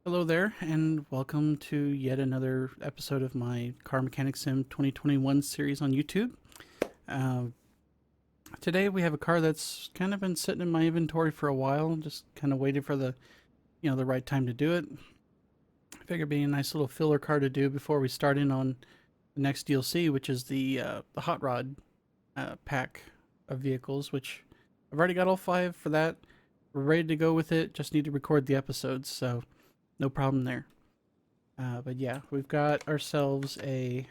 Hello there, and welcome to yet another episode of my Car Mechanic Sim 2021 series on YouTube. Uh, Today we have a car that's kind of been sitting in my inventory for a while, just kind of waiting for the right time to do it. I figured it'd be a nice little filler car to do before we start in on the next DLC, which is the hot rod pack of vehicles, which I've already got all 5 for that. We're ready to go with it. Just need to record the episodes, so no problem there. But yeah, we've got ourselves a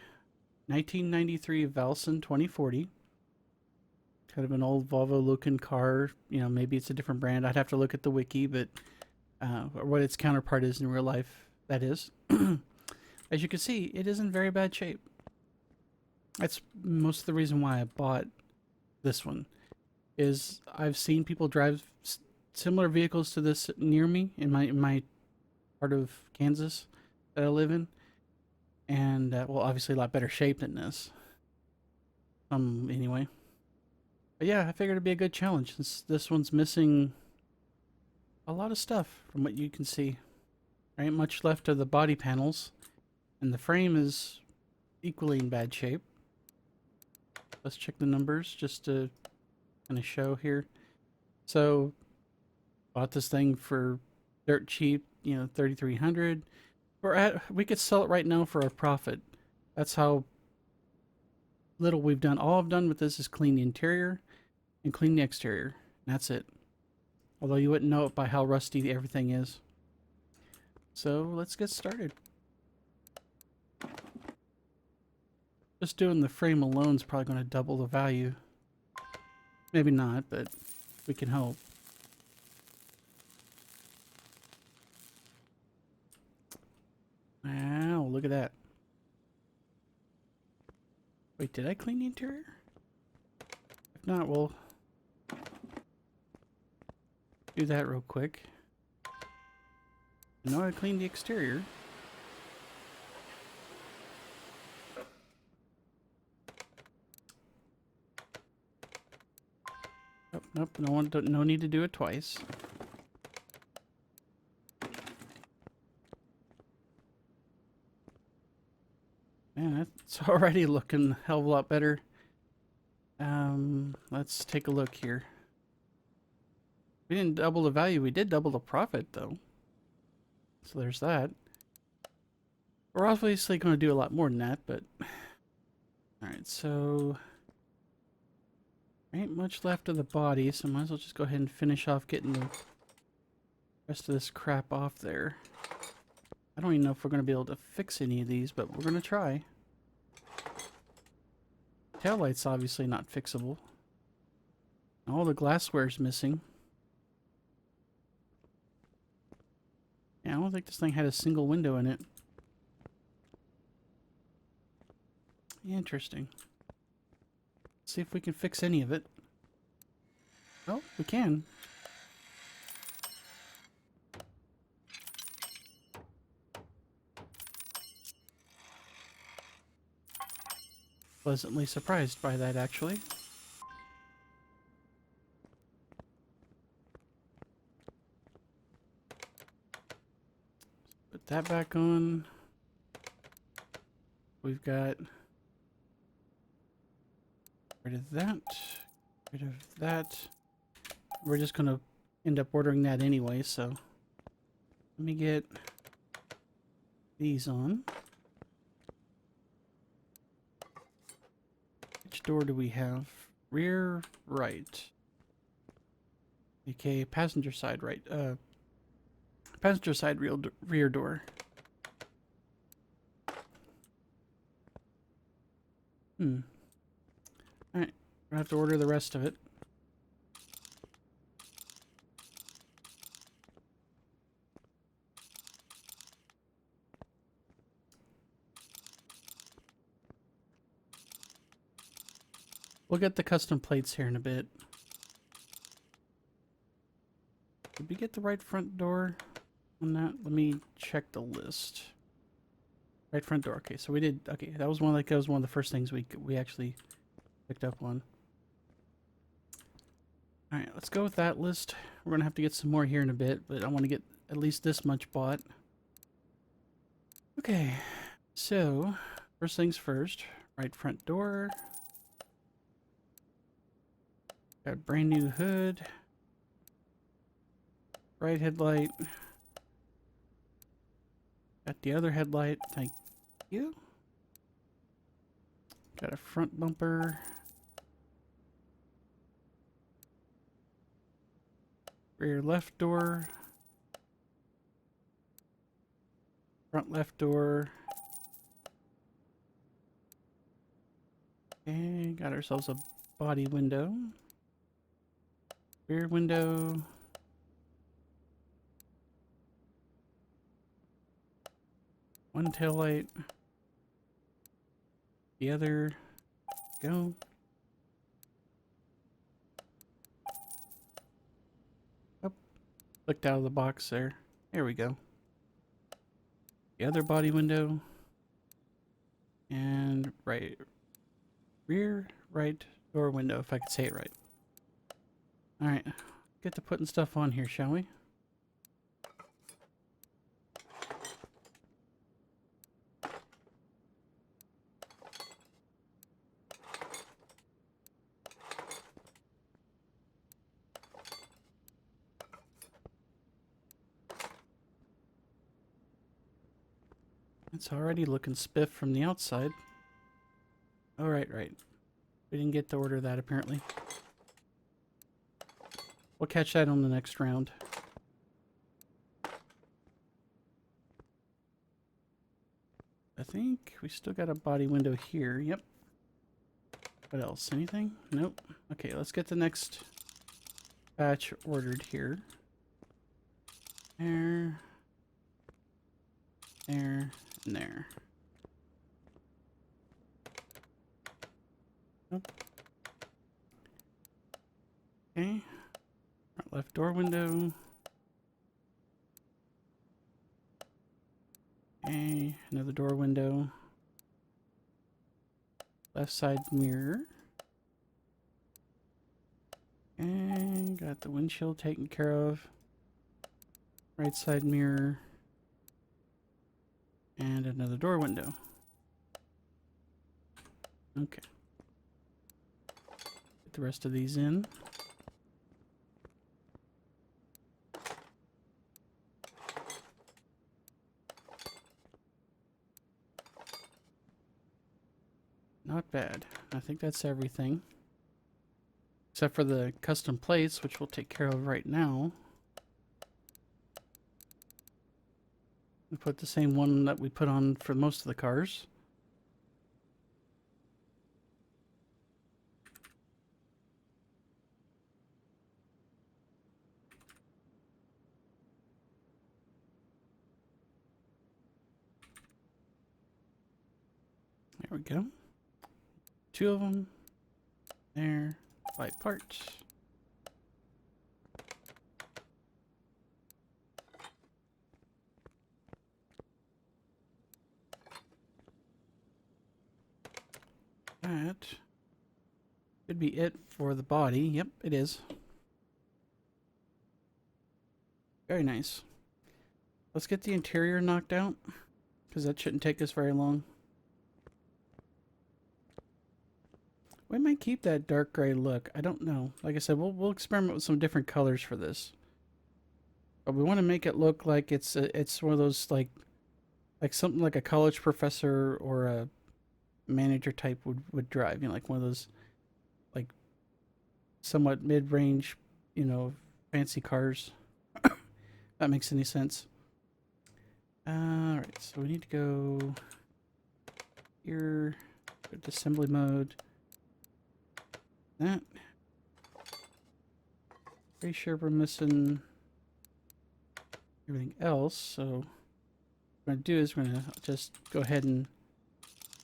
1993 Valsen 2040. Kind of an old Volvo looking car. You know, maybe it's a different brand. I'd have to look at the wiki, but or what its counterpart is in real life, that is. As you can see, it is in very bad shape. That's most of the reason why I bought this one. Is I've seen people drive similar vehicles to this near me in my part of Kansas that I live in, and well, obviously a lot better shape than this. Anyway. But yeah, I figured it'd be a good challenge since this one's missing a lot of stuff from what you can see. Right, much left of the body panels, and the frame is equally in bad shape. Let's check the numbers just to kind of show here. So, bought this thing for dirt cheap, 3,300. We could sell it right now for a profit. That's how little we've done. All I've done with this is clean the interior and clean the exterior. And that's it. Although you wouldn't know it by how rusty everything is. So let's get started. Just doing the frame alone is probably going to double the value. Maybe not, but we can hope. Wow, look at that. Wait, did I clean the interior? If not, we'll do that real quick. I know I cleaned the exterior. Oh, nope, no need to do it twice. Man, it's already looking a hell of a lot better. Let's take a look here. We didn't double the value, we did double the profit though. So there's that. We're obviously going to do a lot more than that, but... Alright, so... Ain't much left of the body, so might as well just go ahead and finish off getting the rest of this crap off there. I don't even know if we're going to be able to fix any of these, but we're going to try. Taillight's obviously not fixable. All the glassware's missing. Yeah, I don't think this thing had a single window in it. Interesting. See if we can fix any of it. Oh, we can. Pleasantly surprised by that, actually. Put that back on. We've got rid of that. Rid of that. We're just going to end up ordering that anyway, so let me get these on. Which door do we have? Rear right. Okay, passenger side right. Passenger side rear door. Alright, we'll have to order the rest of it. We'll get the custom plates here in a bit. Did we get the right front door on that? Let me check the list. Right front door. Okay, so we did. Okay, that was one of the first things we actually picked up on. All right, let's go with that list. We're gonna have to get some more here in a bit, but I want to get at least this much bought. Okay, so first things first, right front door. Got a brand new hood. Right headlight. Got the other headlight, thank you. Got a front bumper. Rear left door. Front left door. And got ourselves a body window. Rear window. One tail light. The other. Go. Oh, looked out of the box there. There we go. The other body window. And rear right door window, if I could say it right. Alright, get to putting stuff on here, shall we? It's already looking spiff from the outside. Oh, right. We didn't get to order that, apparently. We'll catch that on the next round. I think we still got a body window here. Yep. What else? Anything? Nope. Okay, let's get the next batch ordered here. There. There. And there. Nope. Okay. Front left door window. Okay, another door window. Left side mirror. And got the windshield taken care of. Right side mirror. And another door window. Okay. Get the rest of these in. Not bad. I think that's everything. Except for the custom plates, which we'll take care of right now. We put the same one that we put on for most of the cars. There we go. 2 of them. There. 5 parts. That could be it for the body. Yep, it is. Very nice. Let's get the interior knocked out, because that shouldn't take us very long. We might keep that dark gray look. I don't know. Like I said, we'll experiment with some different colors for this. But we want to make it look like it's one of those like something like a college professor or a manager type would drive. You know, like one of those like somewhat mid-range, you know, fancy cars. If that makes any sense. Alright, so we need to go here, go to assembly mode. That. Pretty sure we're missing everything else, so what we're going to do is we're going to just go ahead and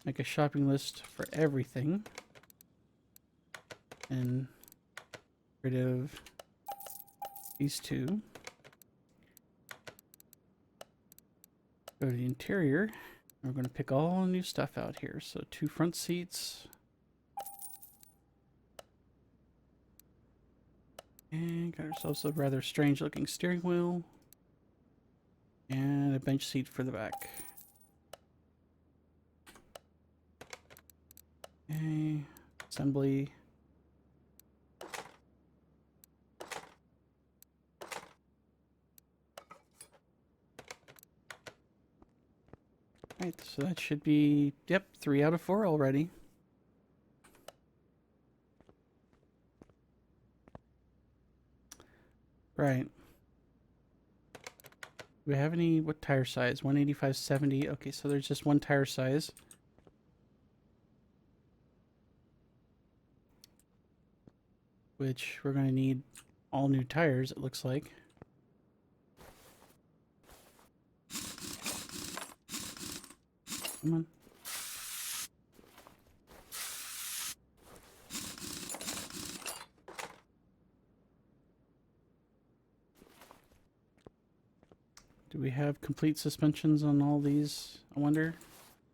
make a shopping list for everything. And get rid of these 2. Go to the interior. We're going to pick all new stuff out here. So 2 front seats. And got ourselves a rather strange looking steering wheel. And a bench seat for the back. Okay, assembly. Right, so that should be, yep, 3 out of 4 already. Right. Do we have any, what tire size? 185/70. Okay, so there's just one tire size. Which we're going to need all new tires, it looks like. Come on. Do we have complete suspensions on all these? I wonder.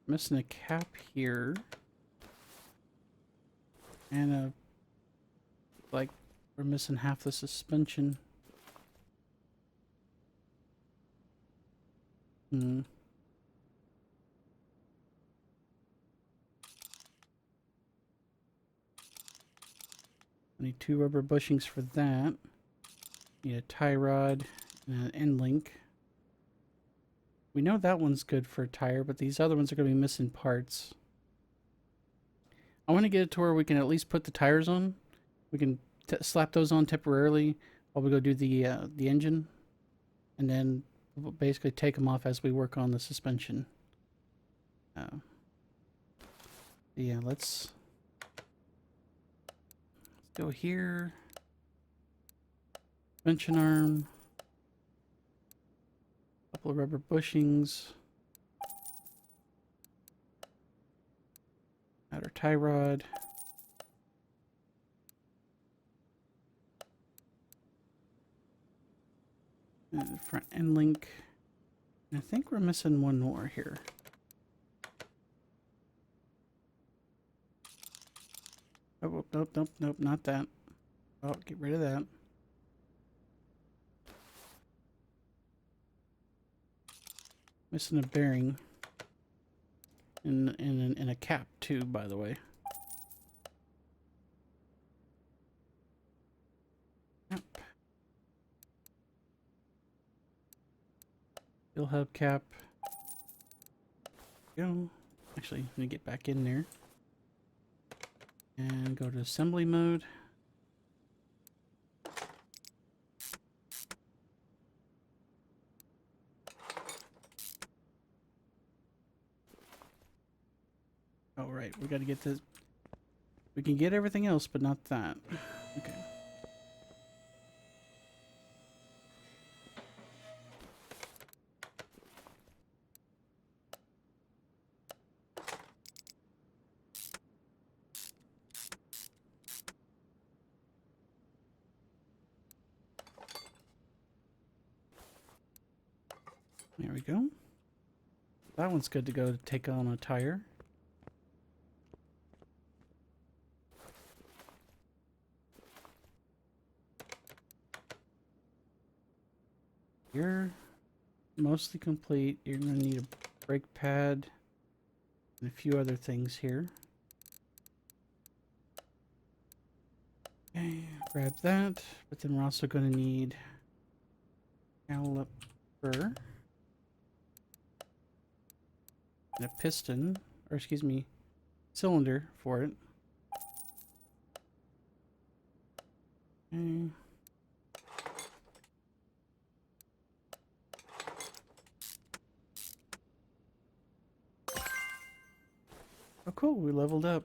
Missing a cap here. And a, like, we're missing half the suspension. Hmm. I need 2 rubber bushings for that. Need a tie rod and an end link. We know that one's good for a tire, but these other ones are going to be missing parts. I want to get it to where we can at least put the tires on. We can slap those on temporarily while we go do the engine, and then we'll basically take them off as we work on the suspension. Yeah, let's go here. Suspension arm. Couple of rubber bushings. Add our tie rod. And front end link. And I think we're missing one more here. Oh, nope, nope, nope, not that. Oh, get rid of that. Missing a bearing. And a cap too, by the way. Yep. Fuel hub cap. Go. Actually, let me get back in there. And go to assembly mode. Oh, right. We got to get this. We can get everything else, but not that. Okay. There we go. That one's good to go to take on a tire. You're mostly complete. You're going to need a brake pad and a few other things here. Okay, grab that. But then we're also going to need caliper. And a piston, or excuse me, cylinder for it. Okay. Oh cool, we leveled up.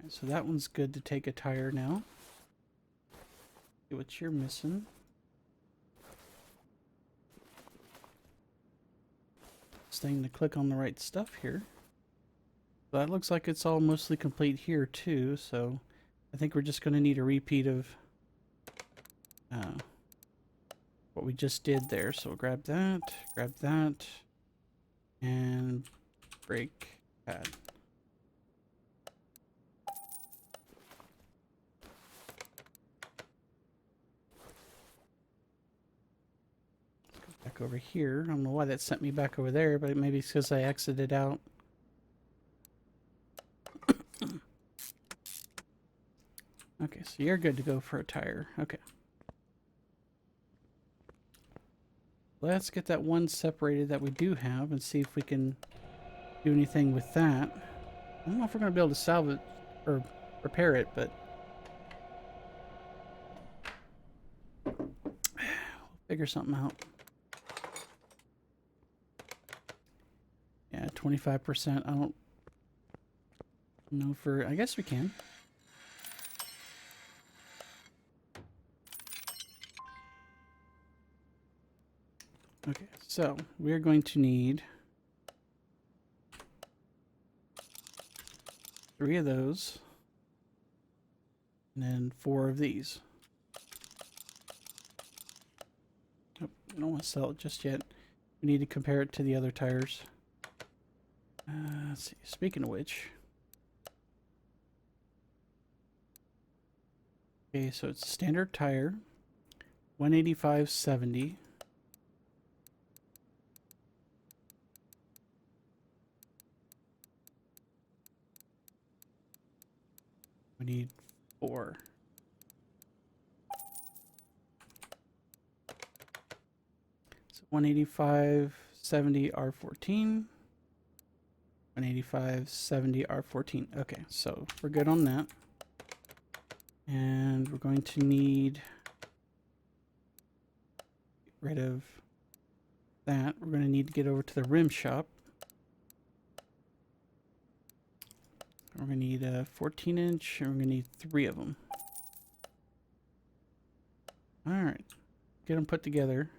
Right, so that one's good to take a tire now. See what you're missing. Staying to click on the right stuff here. So that looks like it's all mostly complete here too, so I think we're just going to need a repeat of what we just did there. So we'll grab that, and brake pad. Back over here. I don't know why that sent me back over there, but maybe it's because I exited out. Okay, so you're good to go for a tire. Okay. Let's get that one separated that we do have and see if we can do anything with that. I don't know if we're going to be able to salvage or repair it, but we'll figure something out. Yeah, 25%. I don't know for... I guess we can. Okay, so we're going to need 3 of those and then 4 of these. Oh, I don't want to sell it just yet. We need to compare it to the other tires. Let's see. Speaking of which, okay, so it's a standard tire, 185.70. We need 4. So 185.70 R14. 185.70 R14. Okay, so we're good on that. And we're going to need... get rid of that. We're going to need to get over to the rim shop. We're going to need a 14-inch, and we're going to need 3 of them. Alright. Get them put together.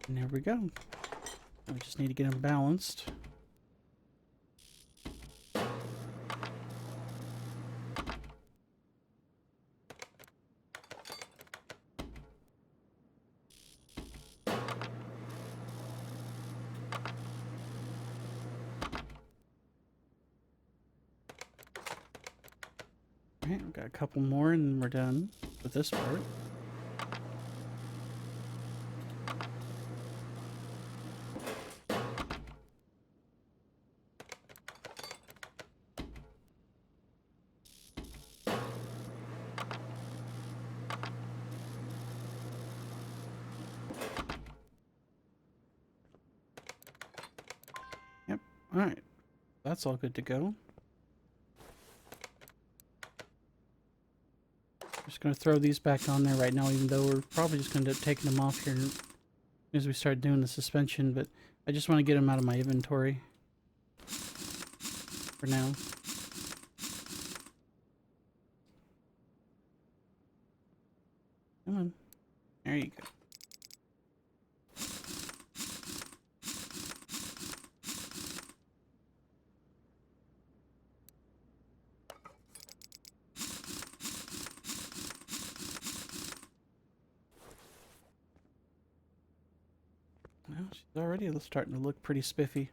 And there we go. We just need to get them balanced. Alright, we've got a couple more and we're done with this part. Yep, alright. That's all good to go. Just going to throw these back on there right now, even though we're probably just going to end up taking them off here as we start doing the suspension, but I just want to get them out of my inventory for now. Come on. There you go. Well, she's already starting to look pretty spiffy.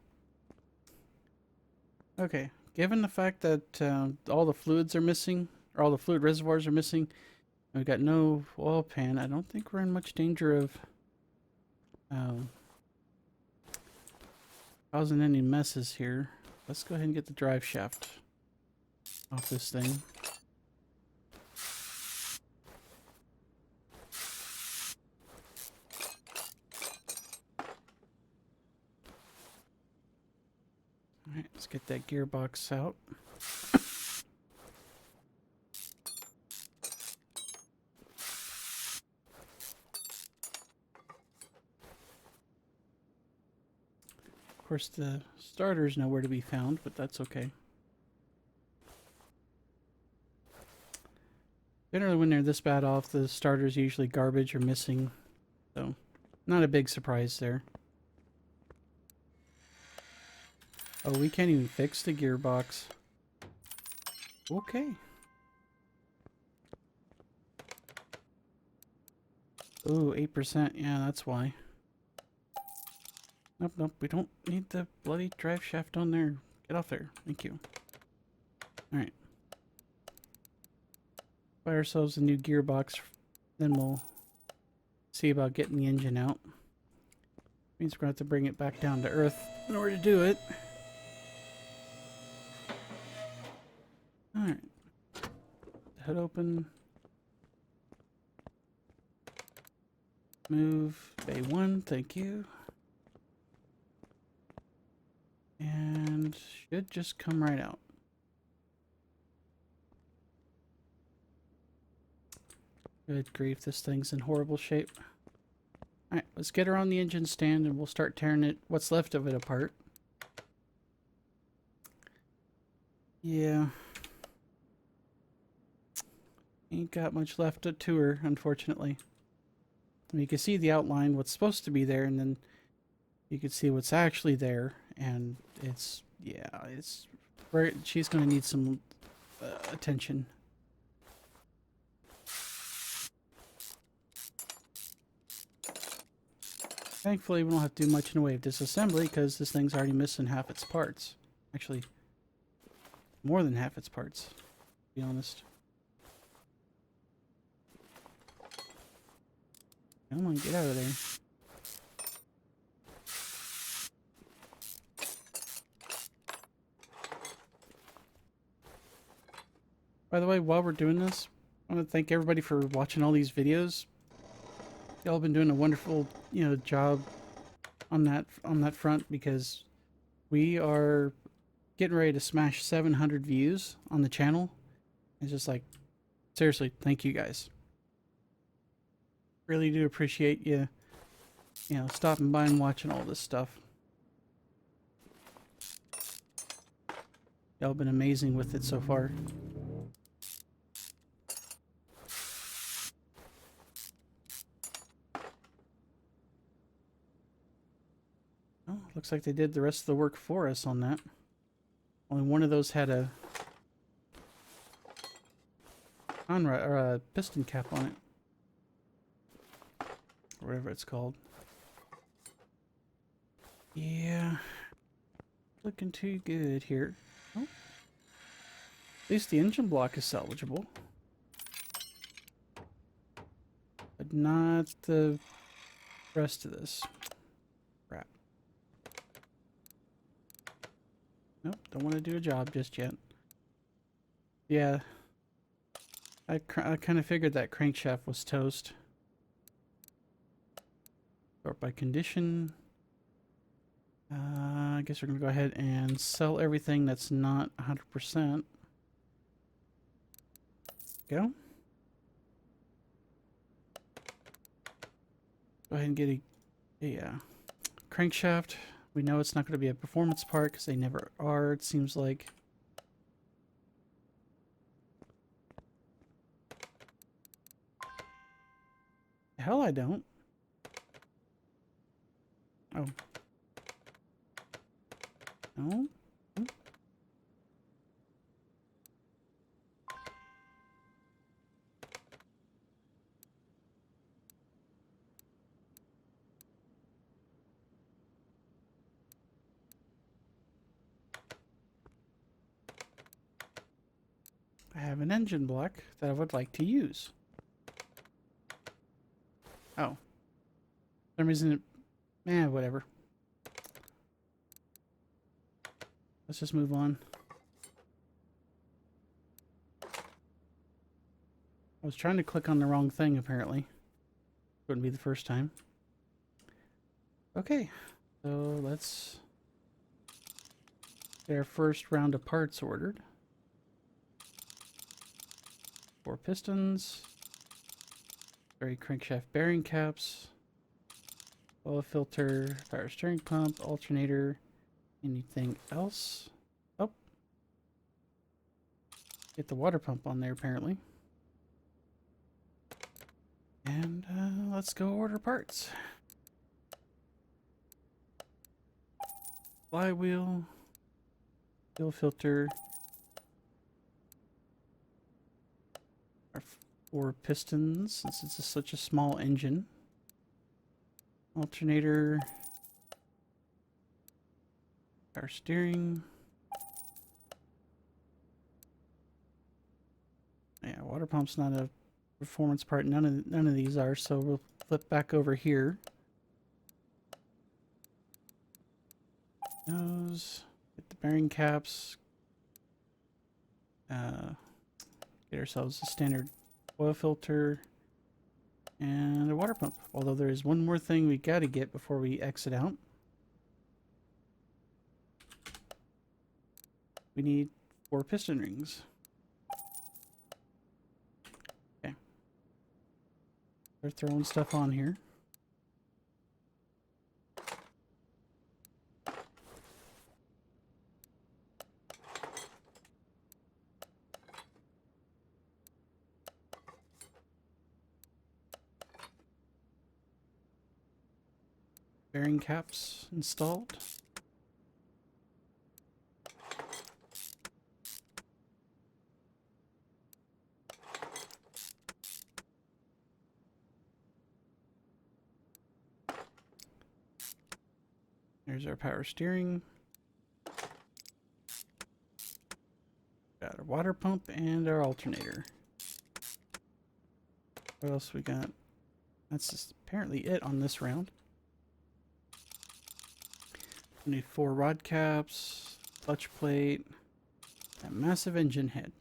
Okay, given the fact that all the fluids are missing, or all the fluid reservoirs are missing, we've got no oil pan, I don't think we're in much danger of causing any messes here. Let's go ahead and get the drive shaft off this thing. Alright, let's get that gearbox out. Of course, the starter's nowhere to be found, but that's okay. Generally, when they're this bad off, the starter's usually garbage or missing. So, not a big surprise there. Oh, we can't even fix the gearbox. Okay. Ooh, 8%. Yeah, that's why. Nope, nope. We don't need the bloody drive shaft on there. Get off there. Thank you. Alright. Buy ourselves a new gearbox. Then we'll see about getting the engine out. Means we're going to have to bring it back down to earth in order to do it. Alright. Hood open. Move bay 1, thank you. And should just come right out. Good grief, this thing's in horrible shape. Alright, let's get her on the engine stand and we'll start tearing it, what's left of it, apart. Yeah. Ain't got much left to her, unfortunately. I mean, you can see the outline, what's supposed to be there, and then you can see what's actually there, and it's, yeah, it's where she's going to need some attention. Thankfully, we don't have to do much in the way of disassembly because this thing's already missing half its parts. Actually, more than half its parts, to be honest. Come on, get out of there. By the way, while we're doing this, I want to thank everybody for watching all these videos. Y'all have been doing a wonderful, job on that front because we are getting ready to smash 700 views on the channel. It's just like, seriously, thank you guys. Really do appreciate you, stopping by and watching all this stuff. Y'all been amazing with it so far. Oh, looks like they did the rest of the work for us on that. Only one of those had a piston cap on it. Or whatever it's called. Yeah. Looking too good here. Oh. At least the engine block is salvageable. But not the rest of this. Crap. Nope, don't want to do a job just yet. Yeah. I kind of figured that crankshaft was toast. Sort by condition. I guess we're going to go ahead and sell everything that's not 100%. Go. Go ahead and get a crankshaft. We know it's not going to be a performance part because they never are, it seems like. Hell, I don't. Oh. No? I have an engine block that I would like to use. Oh. For some reason whatever. Let's just move on. I was trying to click on the wrong thing, apparently. Wouldn't be the first time. Okay, so let's get our first round of parts ordered. 4 pistons. 3 crankshaft bearing caps. Oil filter, power steering pump, alternator. Anything else? Oh. Get the water pump on there, apparently. And let's go order parts. Flywheel, fuel filter, our 4 pistons since it's such a small engine. Alternator, power steering. Yeah, water pump's not a performance part. None of these are, so we'll flip back over here. Nose, get the bearing caps. Get ourselves a standard oil filter and a water pump. Although there is one more thing we gotta get before we exit out. We need 4 piston rings. Okay. They're throwing stuff on here. Bearing caps installed. There's our power steering. Got our water pump and our alternator. What else we got? That's just apparently it on this round. We need 4 rod caps, clutch plate, a massive engine head.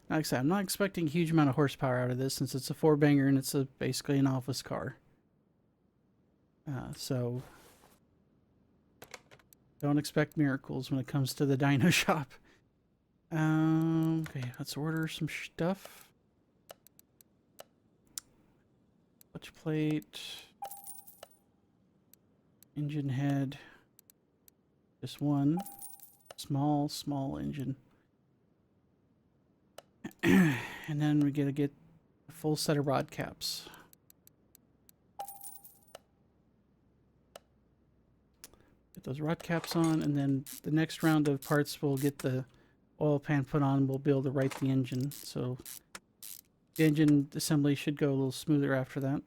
Like I said, I'm not expecting a huge amount of horsepower out of this since it's a 4-banger and it's basically an office car. So don't expect miracles when it comes to the dyno shop. Okay, let's order some stuff. Clutch plate, engine head, just one small engine. And then we gotta get a full set of rod caps. Get those rod caps on, and then the next round of parts we'll get the oil pan put on. We'll be able to right the engine, so the engine assembly should go a little smoother after that.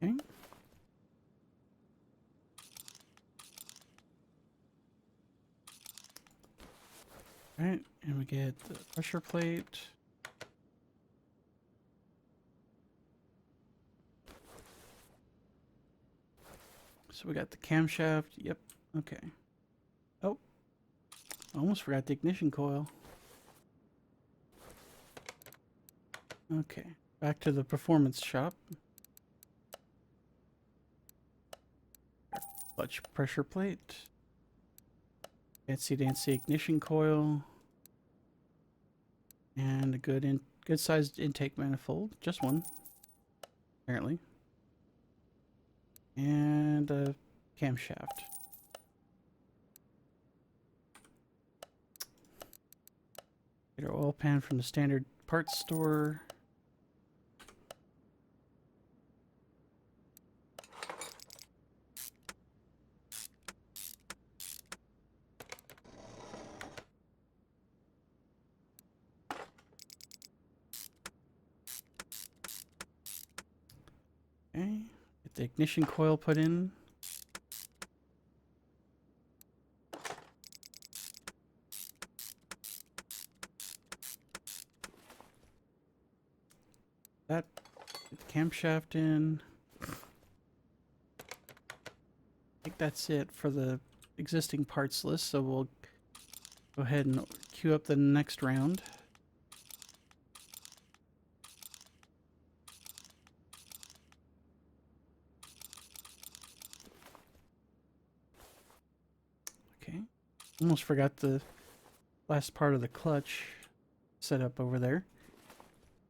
Okay. Alright, and we get the pressure plate. So we got the camshaft. Yep. Okay. Oh, almost forgot the ignition coil. Okay, back to the performance shop. Clutch pressure plate. Fancy dancy ignition coil. And a good sized intake manifold. Just one, apparently. And a camshaft. Get our oil pan from the standard parts store. Okay, get the ignition coil put in. That, get the camshaft in. I think that's it for the existing parts list, so we'll go ahead and queue up the next round. Almost forgot the last part of the clutch set up over there.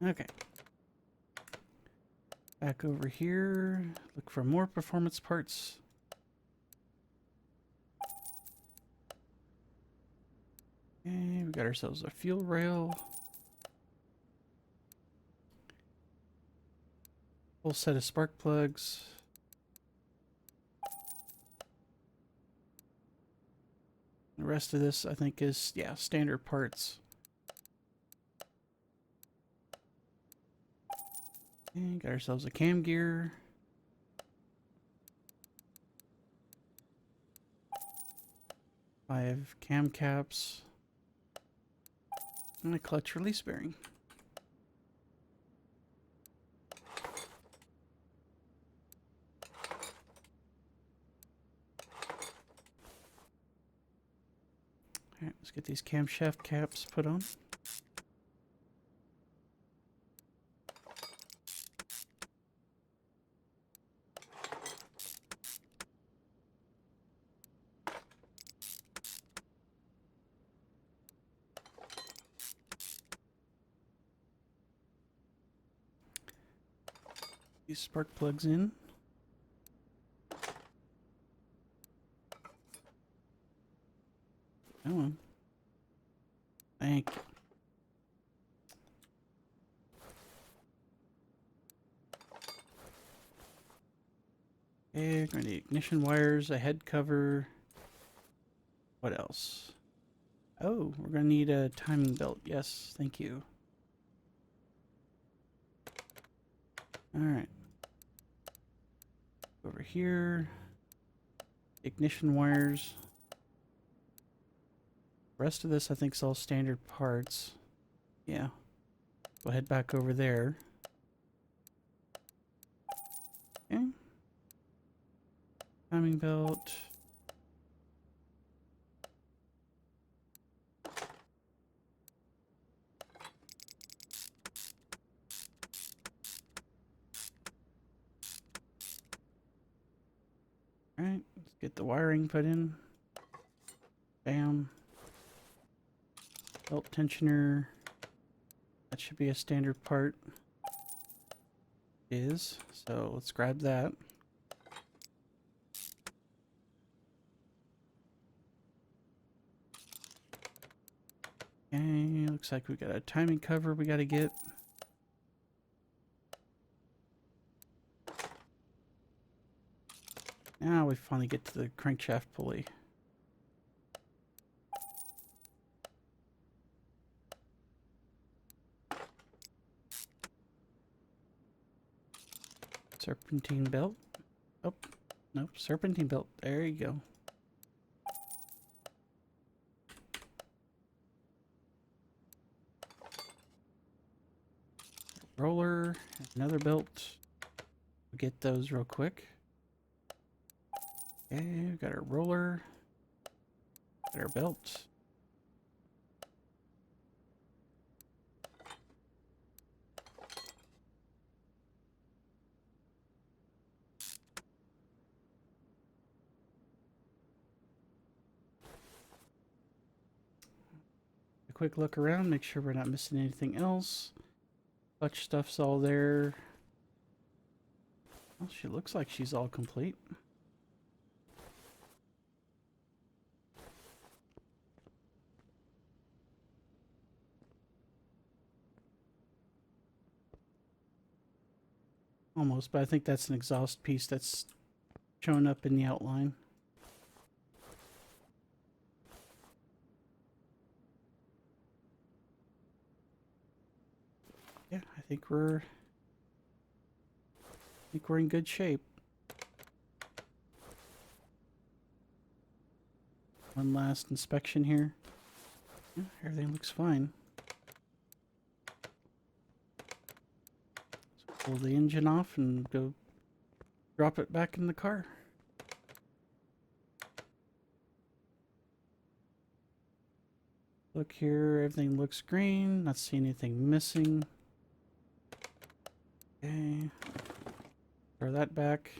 Okay. Back over here. Look for more performance parts. Okay, we got ourselves a fuel rail. Full set of spark plugs. The rest of this, I think, is, yeah, standard parts. Okay, got ourselves a cam gear. Five cam caps. And a clutch release bearing. Alright, let's get these camshaft caps put on. These spark plugs in. Come on. Thank you. Okay, we're going to need ignition wires, a head cover. What else? Oh, we're going to need a timing belt. Yes, thank you. Alright. Over here. Ignition wires. The rest of this I think is all standard parts. Yeah. We'll head back over there. Okay. Timing belt. Alright, let's get the wiring put in. Bam. Belt tensioner. That should be a standard part. It is. So let's grab that. Okay, looks like we got a timing cover we gotta get. Now we finally get to the crankshaft pulley. Serpentine belt. Oh, nope, serpentine belt. There you go. Roller, another belt. We'll get those real quick. Okay, we got our roller. Got our belt. A quick look around, make sure we're not missing anything else. Clutch stuff's all there. Well, she looks like she's all complete. Almost, but I think that's an exhaust piece that's showing up in the outline. Yeah, I think we're in good shape. One last inspection here. Yeah, everything looks fine. So pull the engine off and go drop it back in the car. Look here, everything looks green. Not seeing anything missing. Okay. Throw that back.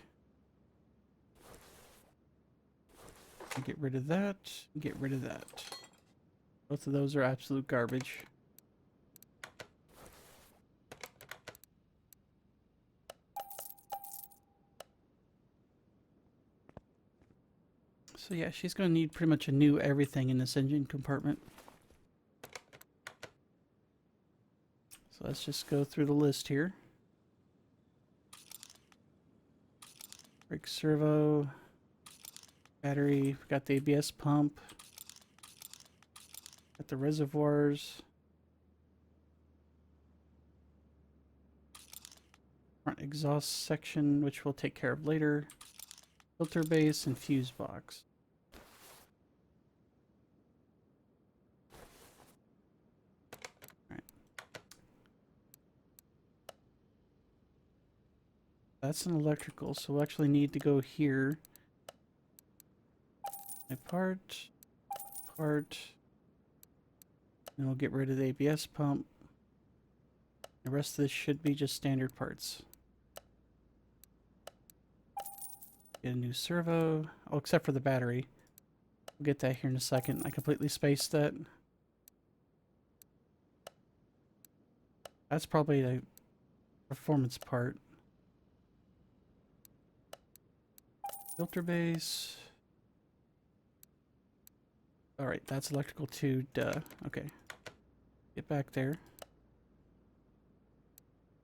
Get rid of that. Get rid of that. Both of those are absolute garbage. So yeah, she's going to need pretty much a new everything in this engine compartment. So let's just go through the list here. Brake servo, battery, we've got the ABS pump, got the reservoirs, front exhaust section, which we'll take care of later, filter base, and fuse box. That's an electrical, so we'll actually need to go here. My part, and we'll get rid of the ABS pump. The rest of this should be just standard parts. Get a new servo, oh, except for the battery. We'll get that here in a second. I completely spaced that. That's probably a performance part. Filter base. Alright, that's electrical too, duh. Okay. Get back there.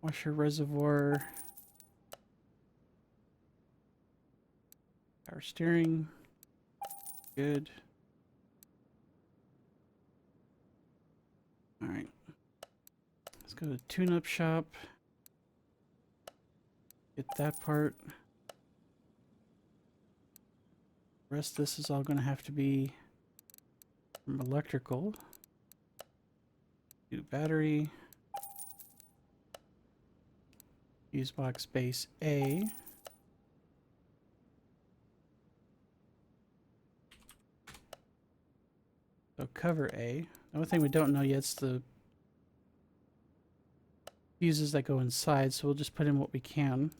Washer reservoir. Power steering. Good. Alright. Let's go to tune-up shop. Get that part. The rest of this is all going to have to be from electrical. Do battery. Fuse box base A. So cover A. The only thing we don't know yet is the fuses that go inside, so we'll just put in what we can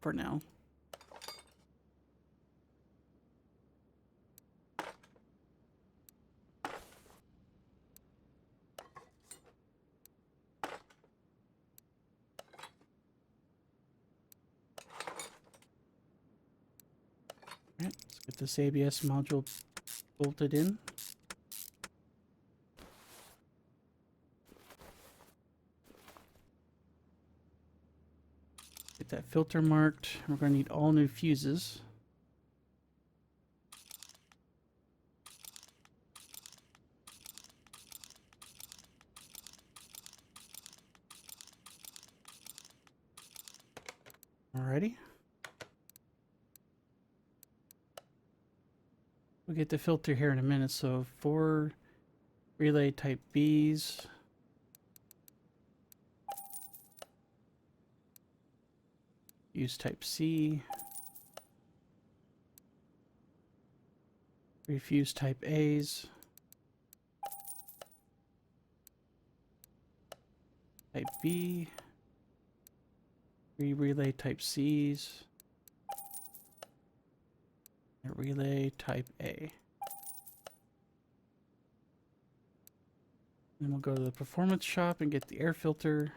for now. Alright, let's get this ABS module bolted in. Get that filter marked. We're going to need all new fuses. Alrighty. We'll get the filter here in a minute. So 4 relay type Bs. Use type C. Refuse type A's. Type B. 3 relay type C's. A relay type A. Then we'll go to the performance shop and get the air filter.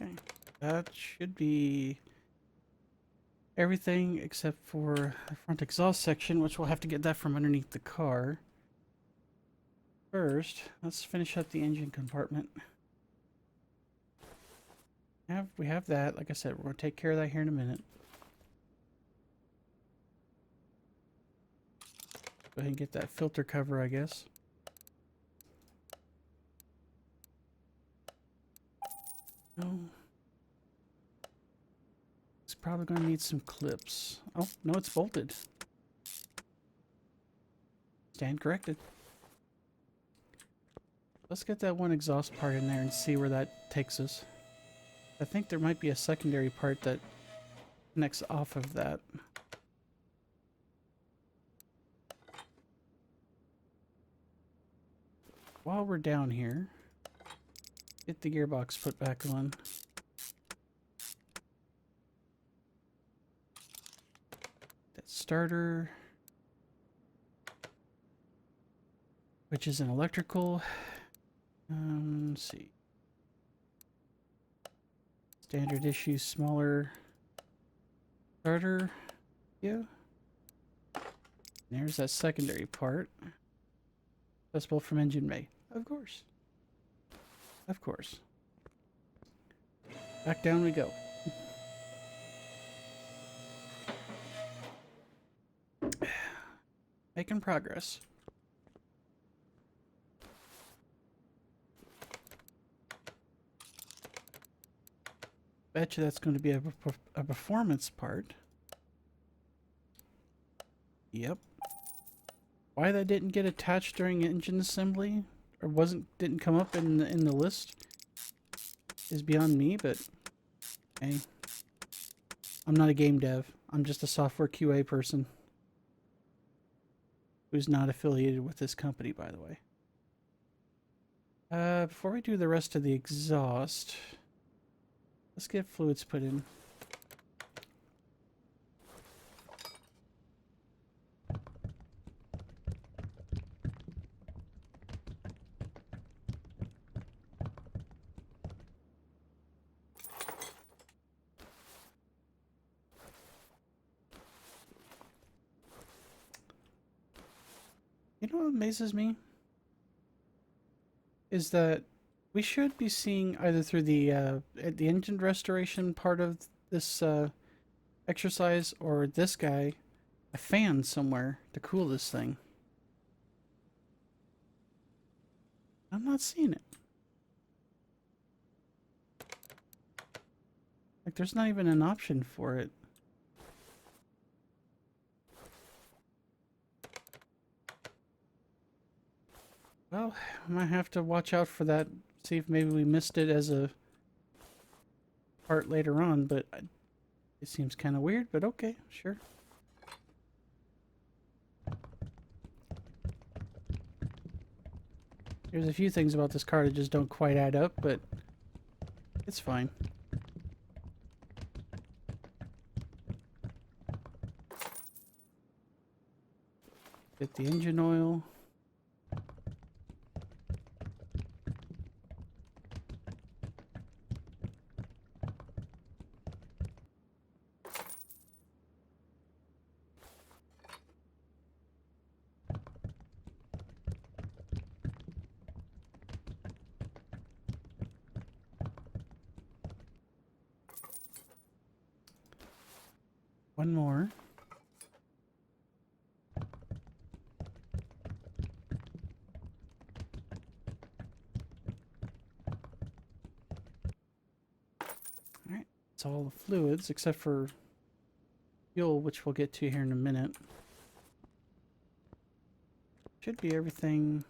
Okay, that should be everything except for the front exhaust section, which we'll have to get that from underneath the car. First, let's finish up the engine compartment. We have that. Like I said, we're going to take care of that here in a minute. Go ahead and get that filter cover, I guess. No. probably going to need some clips. Oh, no, it's bolted. Stand corrected. Let's get that one exhaust part in there and see where that takes us. I think there might be a secondary part that connects off of that. While we're down here, get the gearbox put back on. That starter, which is an electrical. Let's see. Standard issue, smaller starter. Yeah. There's that secondary part. Accessible from engine bay. Of course. Of course. Back down we go. Making progress. Bet you that's going to be a performance part. Yep. Why that didn't get attached during engine assembly, or didn't come up in the list, is beyond me. But hey, I'm not a game dev. I'm just a software QA person who's not affiliated with this company, by the way. Before we do the rest of the exhaust, let's get fluids put in. You know what amazes me? Is that we should be seeing either through the engine restoration part of this exercise, or this guy, a fan somewhere to cool this thing. I'm not seeing it. Like, there's not even an option for it. Well, I might have to watch out for that. See if maybe we missed it as a part later on, but it seems kind of weird, but okay, sure. There's a few things about this car that just don't quite add up, but it's fine. Get the engine oil. One more. Alright, it's all the fluids except for fuel, which we'll get to here in a minute. Should be everything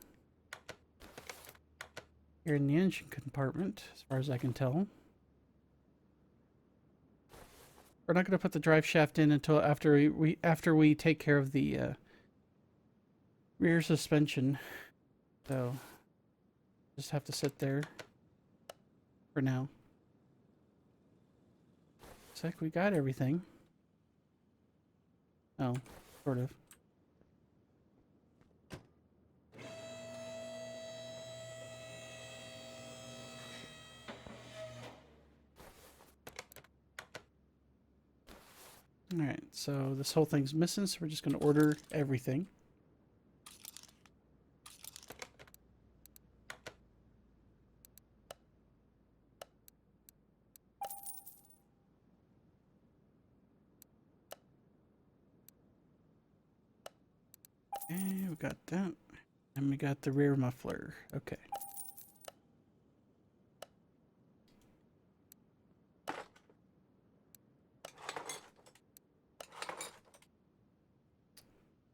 here in the engine compartment, as far as I can tell. We're not going to put the drive shaft in until after we take care of the rear suspension. So just have to sit there for now. Looks like we got everything. Oh, sort of. Alright, so this whole thing's missing, so we're just going to order everything. And we got that. And we got the rear muffler. Okay.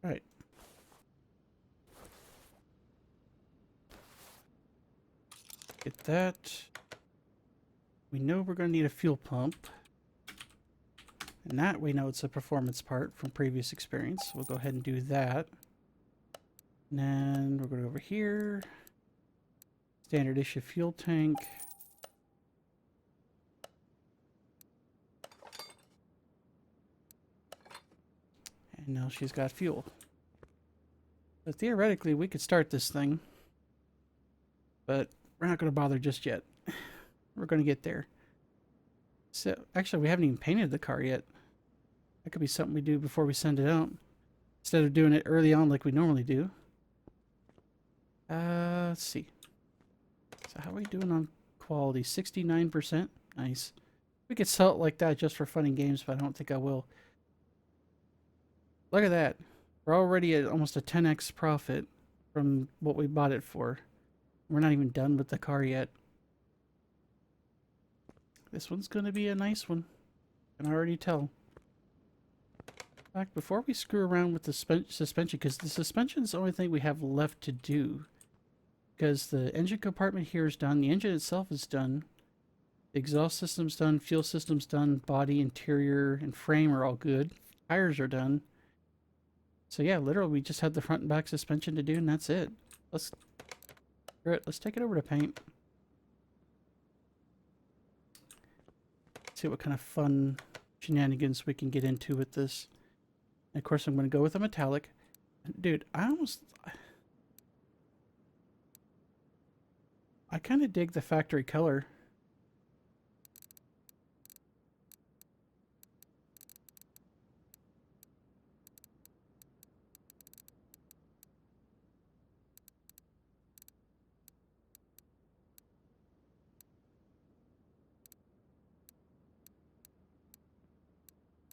All right. Get that. We know we're going to need a fuel pump. And that we know it's a performance part from previous experience. We'll go ahead and do that. And then we're going to go over here. Standard issue fuel tank. And now she's got fuel. So theoretically, we could start this thing. But we're not going to bother just yet. We're going to get there. So, actually, we haven't even painted the car yet. That could be something we do before we send it out. Instead of doing it early on like we normally do. Let's see. So how are we doing on quality? 69%? Nice. We could sell it like that just for fun and games, but I don't think I will. Look at that. We're already at almost a 10x profit from what we bought it for. We're not even done with the car yet. This one's going to be a nice one. I can already tell. In fact, before we screw around with the suspension, because the suspension is the only thing we have left to do. Because the engine compartment here is done. The engine itself is done. The exhaust system's done. Fuel system's done. Body, interior, and frame are all good. Tires are done. So yeah, literally we just had the front and back suspension to do, and that's it. Let's take it over to paint. See what kind of fun shenanigans we can get into with this. And of course, I'm going to go with a metallic. Dude, I kind of dig the factory color.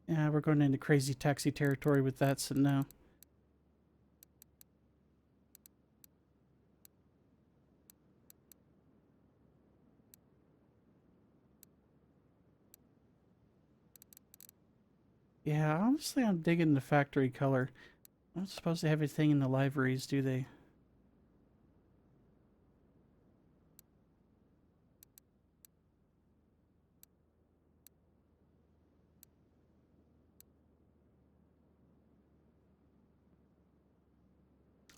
Yeah, we're going into crazy taxi territory with that, so no. Yeah, honestly, I'm digging the factory color. I don't suppose they have anything in the liveries, do they?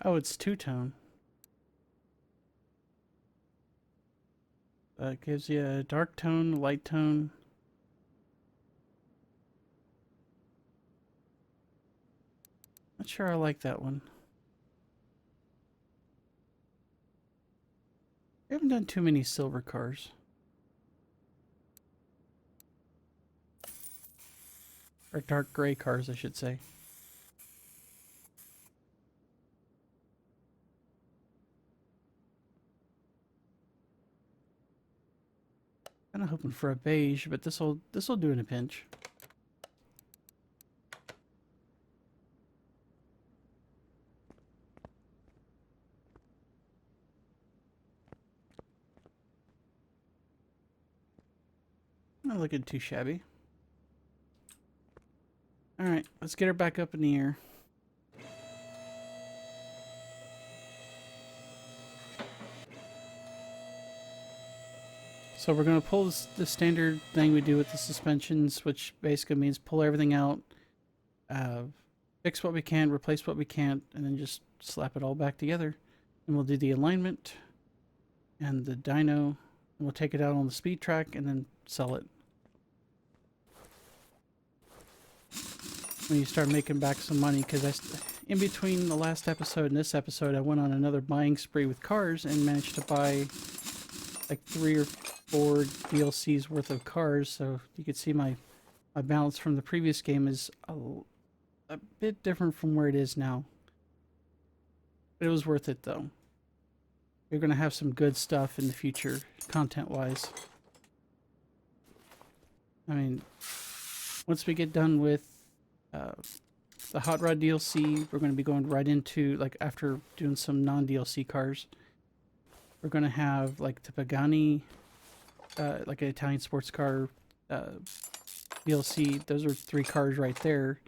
Oh, it's two-tone. It gives you a dark tone, light tone. Not sure I like that one. We haven't done too many silver cars. Or dark gray cars, I should say. Kind of hoping for a beige, but this'll do in a pinch. Not looking too shabby. Alright, let's get her back up in the air. So we're going to pull the standard thing we do with the suspensions, which basically means pull everything out, fix what we can, replace what we can't, and then just slap it all back together. And we'll do the alignment and the dyno, and we'll take it out on the speed track and then sell it. When you start making back some money, because in between the last episode and this episode, I went on another buying spree with cars and managed to buy like 3 or 4 DLCs worth of cars. So you can see my balance from the previous game is a bit different from where it is now. But it was worth it though. You're going to have some good stuff in the future, content-wise. I mean, once we get done with the Hot Rod DLC, we're going to be going right into, like, after doing some non-DLC cars, we're going to have, like, the Pagani, like an Italian sports car DLC. Those are 3 cars right there.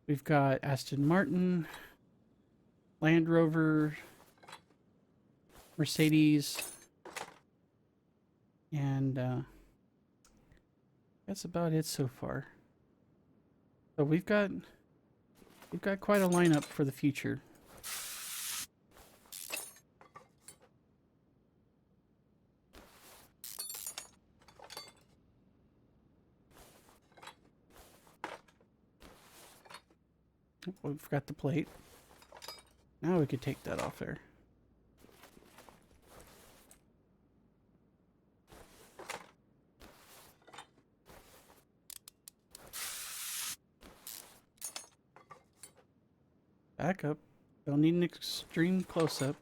We've got Aston Martin, Land Rover, Mercedes, and that's about it so far. So we've got quite a lineup for the future. We forgot the plate. Now we could take that off there. Back up. Don't need an extreme close-up.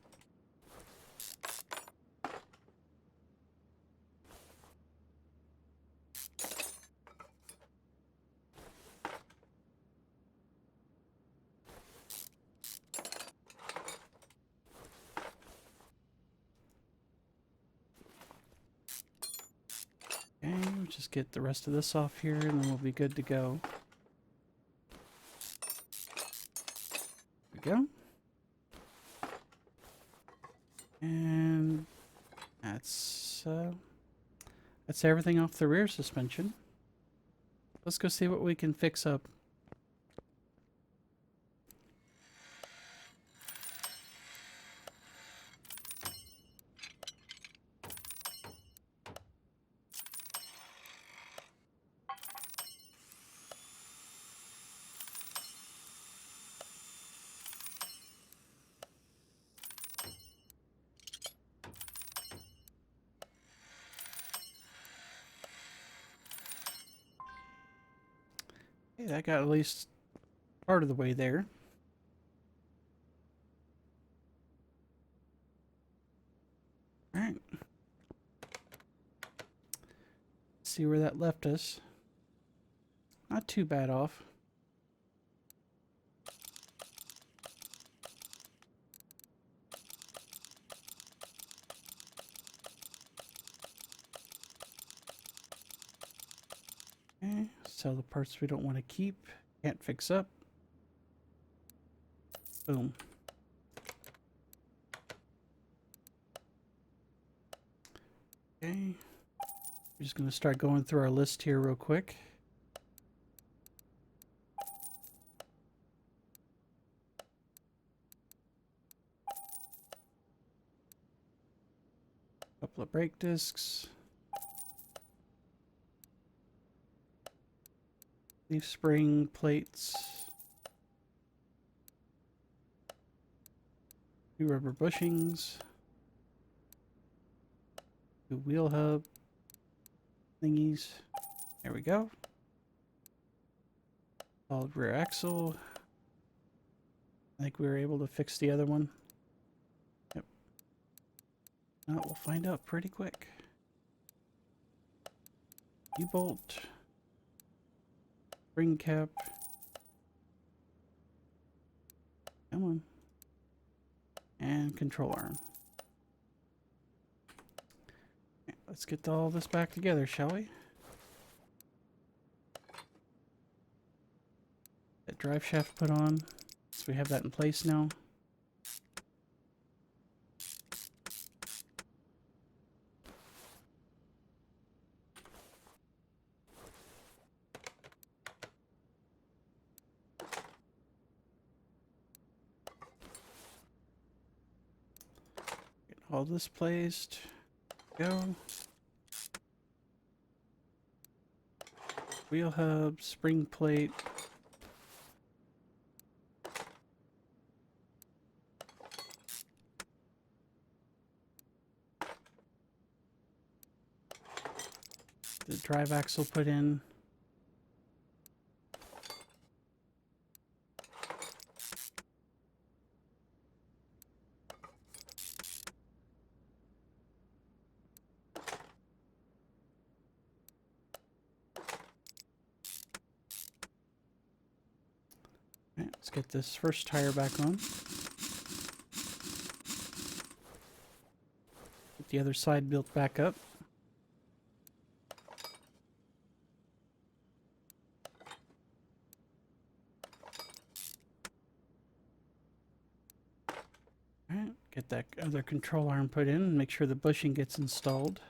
Okay, we'll just get the rest of this off here and then we'll be good to go. There we go. And that's everything off the rear suspension. Let's go see what we can fix up. Okay, that got at least part of the way there. Alright. See where that left us. Not too bad off. Okay, sell the parts we don't want to keep. Can't fix up. Boom. Okay. We're just going to start going through our list here real quick. Couple of brake discs. Leaf spring plates. 2 rubber bushings. 2 wheel hub thingies. There we go. Solid rear axle. I think we were able to fix the other one. Yep. Now we'll find out pretty quick. U-bolt. Spring cap. Come on. And control arm. Okay, let's get all this back together, shall we? That drive shaft put on. So we have that in place now. Get all this placed. Go. Wheel hub, spring plate. The drive axle put in. Right, let's get this first tire back on. Get the other side built back up. Get that other control arm put in and make sure the bushing gets installed.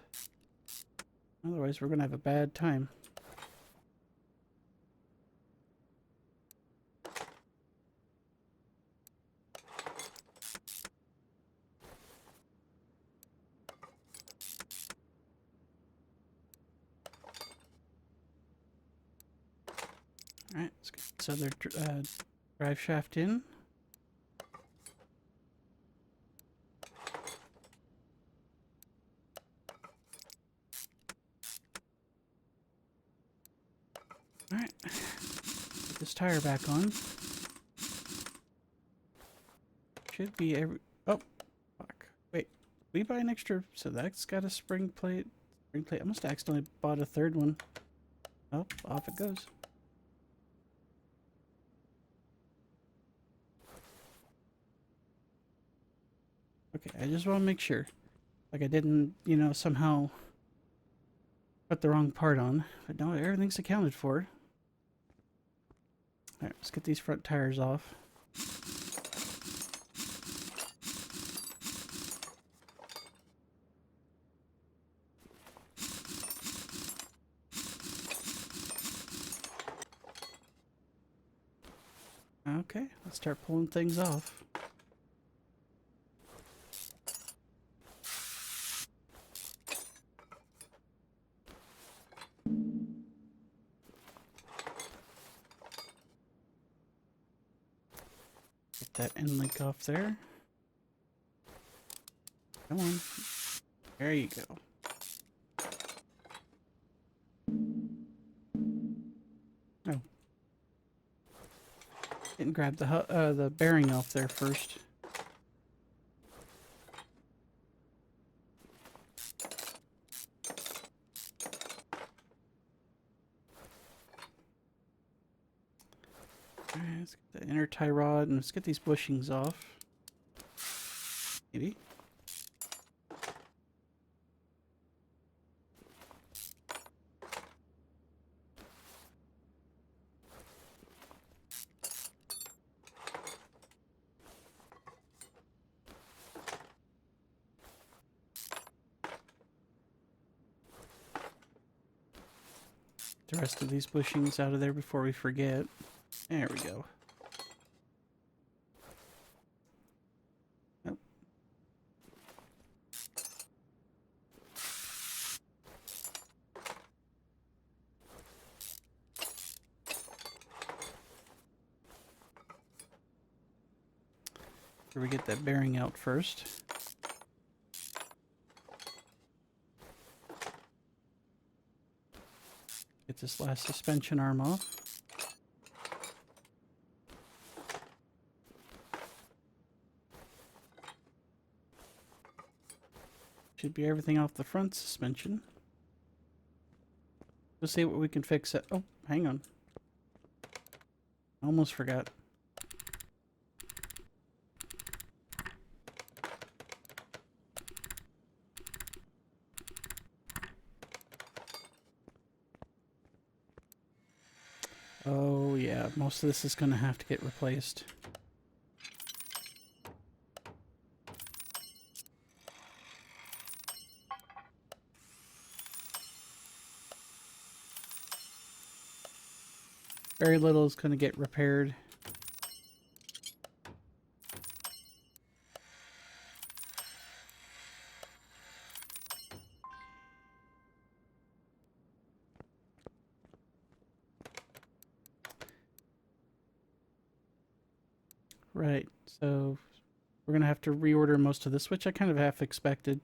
Otherwise, we're going to have a bad time. Alright, let's get this other drive shaft in. Alright, put this tire back on. Should be every... Oh, fuck. Wait, we buy an extra... So that's got a spring plate. Spring plate. I must have accidentally bought a third one. Oh, off it goes. Okay, I just want to make sure. Like I didn't, you know, somehow put the wrong part on. But no, everything's accounted for. Alright, let's get these front tires off. Okay, let's start pulling things off. Get that end link off there. Come on. There you go. Oh. Didn't grab the bearing off there first. Alright, let's get the inner tie rod and let's get these bushings off. Maybe. The rest of these bushings out of there before we forget. There we go. Oh. Here we get that bearing out first. Get this last suspension arm off. Should be everything off the front suspension. Let's see what we can fix it. Oh, hang on. Almost forgot. Oh yeah, most of this is going to have to get replaced. Very little is going to get repaired. Right, so we're going to have to reorder most of this, which I kind of half expected.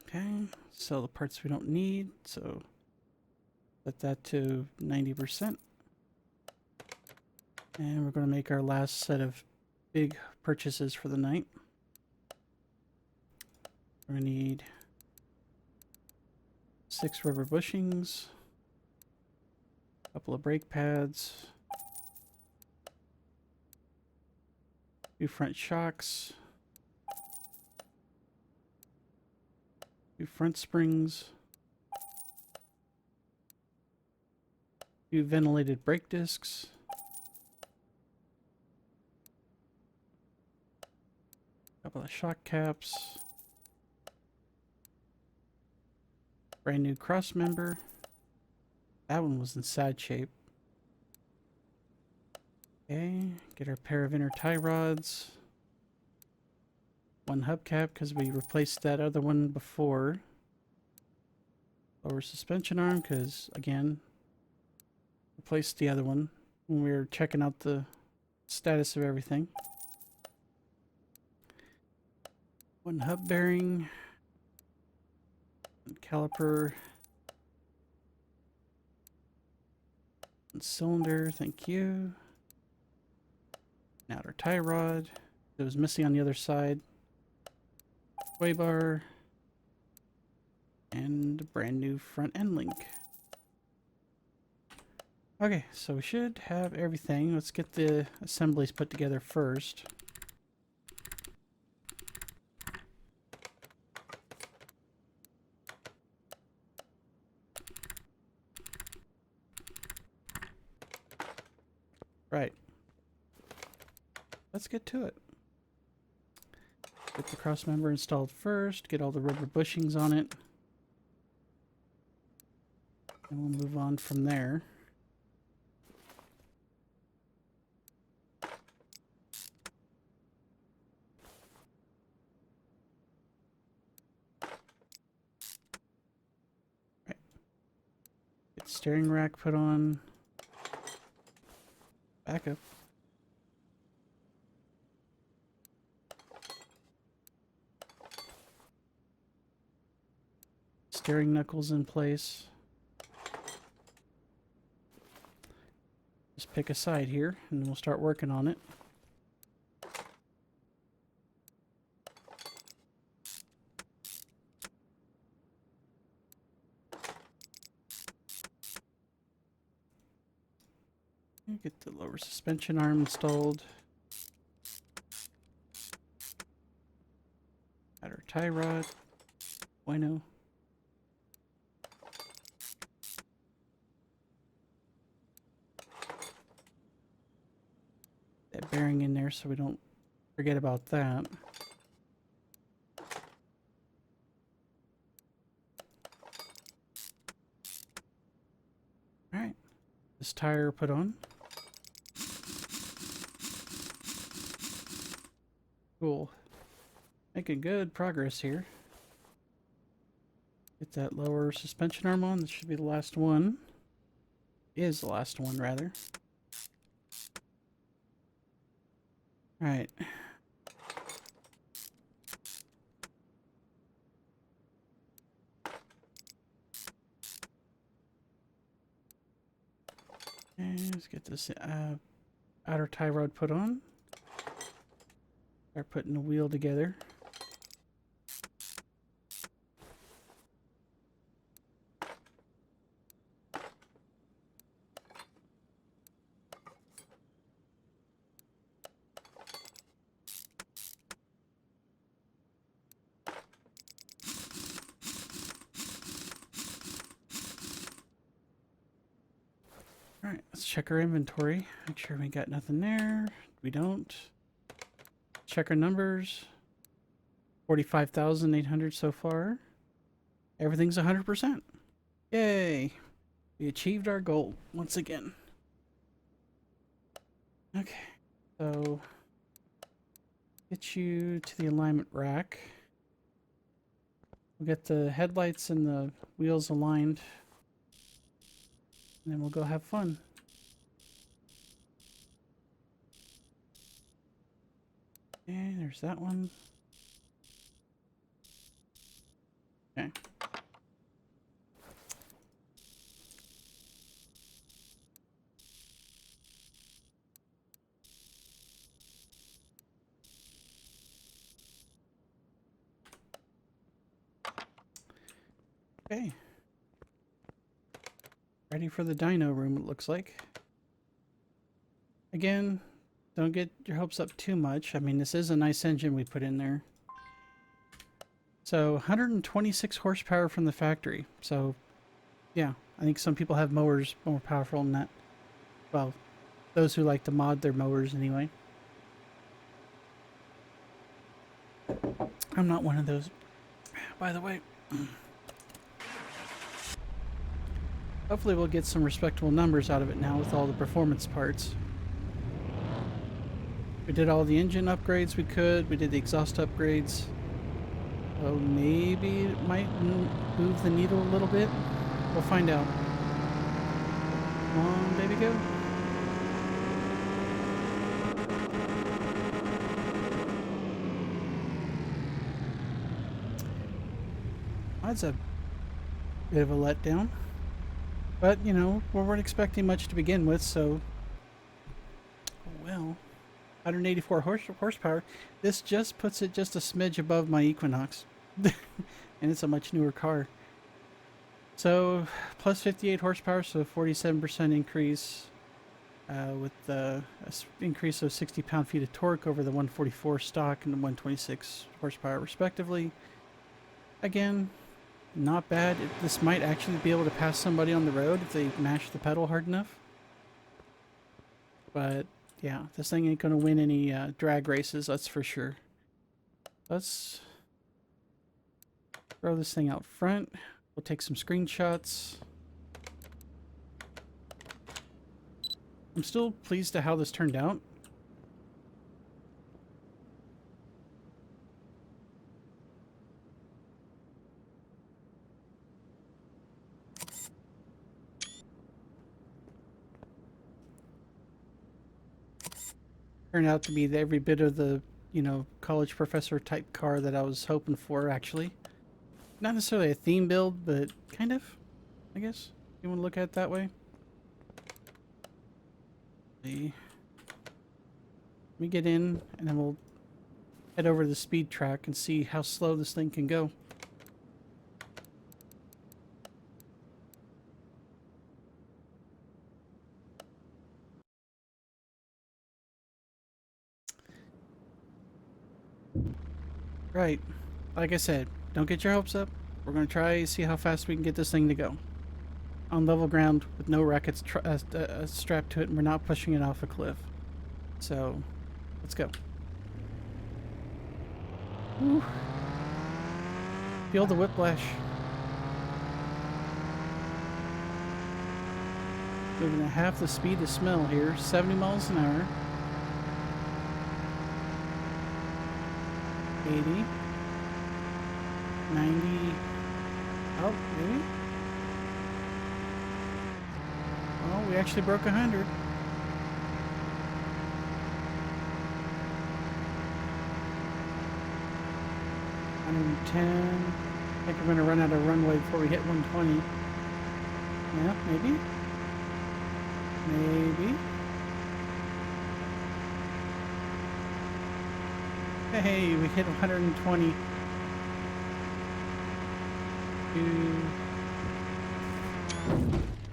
Okay, sell the parts we don't need, so set that to 90%. And we're going to make our last set of big purchases for the night. We're going to need 6 rubber bushings, a couple of brake pads, 2 front shocks, 2 front springs, 2 ventilated brake discs, couple of shock caps, brand new cross member. That one was in sad shape. Okay, get our pair of inner tie rods. 1 hubcap because we replaced that other one before. Lower suspension arm because, again, replaced the other one when we were checking out the status of everything. 1 hub bearing. 1 caliper. 1 cylinder, thank you. An outer tie rod. It was missing on the other side. Sway bar. And a brand new front end link. Okay, so we should have everything. Let's get the assemblies put together first. Right. Let's get to it. Get the cross member installed first, get all the rubber bushings on it. And we'll move on from there. Right. Get steering rack put on. Backup. Steering knuckles in place. Just pick a side here and we'll start working on it. Get the lower suspension arm installed. Add our tie rod. Bueno. That bearing in there so we don't forget about that. Alright. This tire put on. Cool. Making good progress here. Get that lower suspension arm on. This should be the last one. Is the last one, rather. Alright. And let's get this outer tie rod put on. Start putting the wheel together. Alright, let's check our inventory. Make sure we got nothing there. We don't. Check our numbers. 45,800 so far. Everything's 100%. Yay! We achieved our goal once again. Okay, so get you to the alignment rack. We'll get the headlights and the wheels aligned. And then we'll go have fun. Okay, there's that one. Okay. Okay. Ready for the dyno room, it looks like. Again, don't get your hopes up too much. I mean, this is a nice engine we put in there. So 126 horsepower from the factory. So yeah, I think some people have mowers more powerful than that. Well, those who like to mod their mowers anyway. I'm not one of those, by the way. Hopefully we'll get some respectable numbers out of it now with all the performance parts. We did all the engine upgrades we could. We did the exhaust upgrades. Oh, maybe it might move the needle a little bit. We'll find out. Come on, baby, go. That's a bit of a letdown. But, you know, we weren't expecting much to begin with, so... Well, 184 horsepower. This just puts it just a smidge above my Equinox. And it's a much newer car. So, plus 58 horsepower, so 47% increase. With the increase of 60 pound-feet of torque over the 144 stock and the 126 horsepower respectively. Again, not bad. This might actually be able to pass somebody on the road if they mash the pedal hard enough. But yeah, this thing ain't gonna win any drag races, that's for sure. Let's throw this thing out front. We'll take some screenshots. I'm still pleased to how this turned out. Turned out to be every bit of the, you know, college professor type car that I was hoping for, actually. Not necessarily a theme build, but kind of, I guess. You want to look at it that way? Let me get in, and then we'll head over to the speed track and see how slow this thing can go. Right. Like I said, don't get your hopes up. We're going to try see how fast we can get this thing to go. On level ground with no rackets strapped to it, and we're not pushing it off a cliff. So, let's go. Whew. Feel the whiplash. Moving at half the speed of smell here, 70 miles an hour. 80. 90. Oh, maybe? Well, we actually broke 100. 110. I think we're going to run out of runway before we hit 120. Yeah, maybe. Maybe. Hey, we hit 120.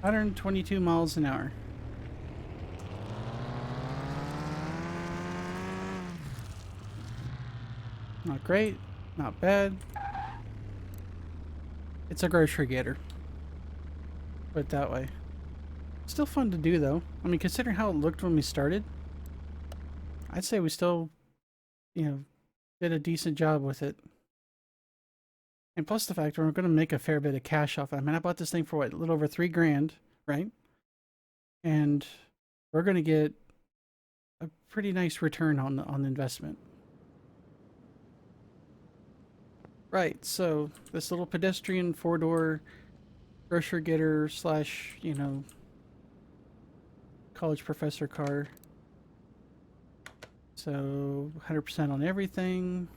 122 miles an hour. Not great, not bad. It's a grocery getter. Put it that way. Still fun to do though. I mean, considering how it looked when we started, I'd say we still, you know, did a decent job with it. And plus the fact we're going to make a fair bit of cash off it. I mean, I bought this thing for what, a little over $3,000, right? And we're going to get a pretty nice return on the investment. Right, so this little pedestrian four-door grocery getter slash, you know, college professor car. So 100% on everything.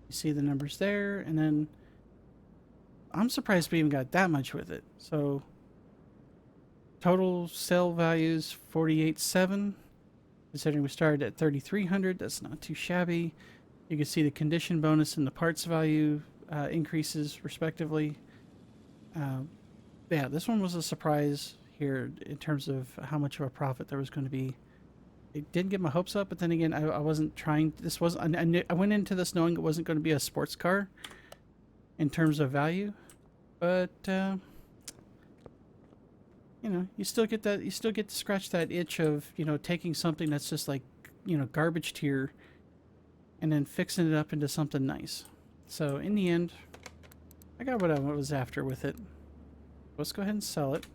You see the numbers there, and then I'm surprised we even got that much with it. So total sale values 48.7. Considering we started at 3,300, that's not too shabby. You can see the condition bonus and the parts value increases respectively. Yeah, this one was a surprise here in terms of how much of a profit there was going to be. it didn't get my hopes up, but then again, I wasn't trying. This was I went into this knowing it wasn't going to be a sports car in terms of value, but you know, you still get that. You still get to scratch that itch of, you know, taking something that's just like, you know, garbage tier, and then fixing it up into something nice. So in the end, I got what I was after with it. Let's go ahead and sell it.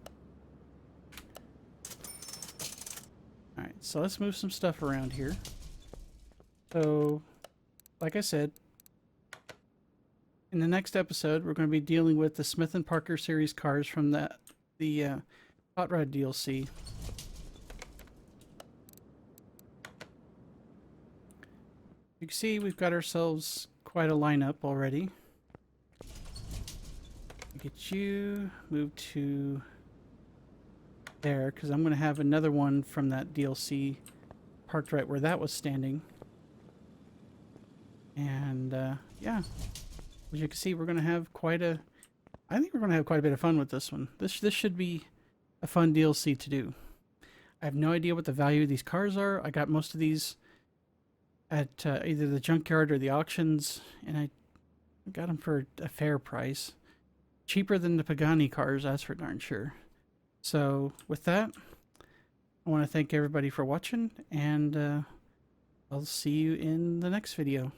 Alright, so let's move some stuff around here. So, like I said, in the next episode, we're going to be dealing with the Smith & Parker series cars from the Hot Rod DLC. You can see we've got ourselves quite a lineup already. Get you moved to there, because I'm going to have another one from that DLC parked right where that was standing. And yeah, as you can see, we're going to have quite a... I think we're going to have quite a bit of fun with this one. This should be a fun DLC to do. I have no idea what the value of these cars are. I got most of these at either the junkyard or the auctions, and I got them for a fair price. Cheaper than the Pagani cars, that's for darn sure. So with that, I want to thank everybody for watching, and I'll see you in the next video.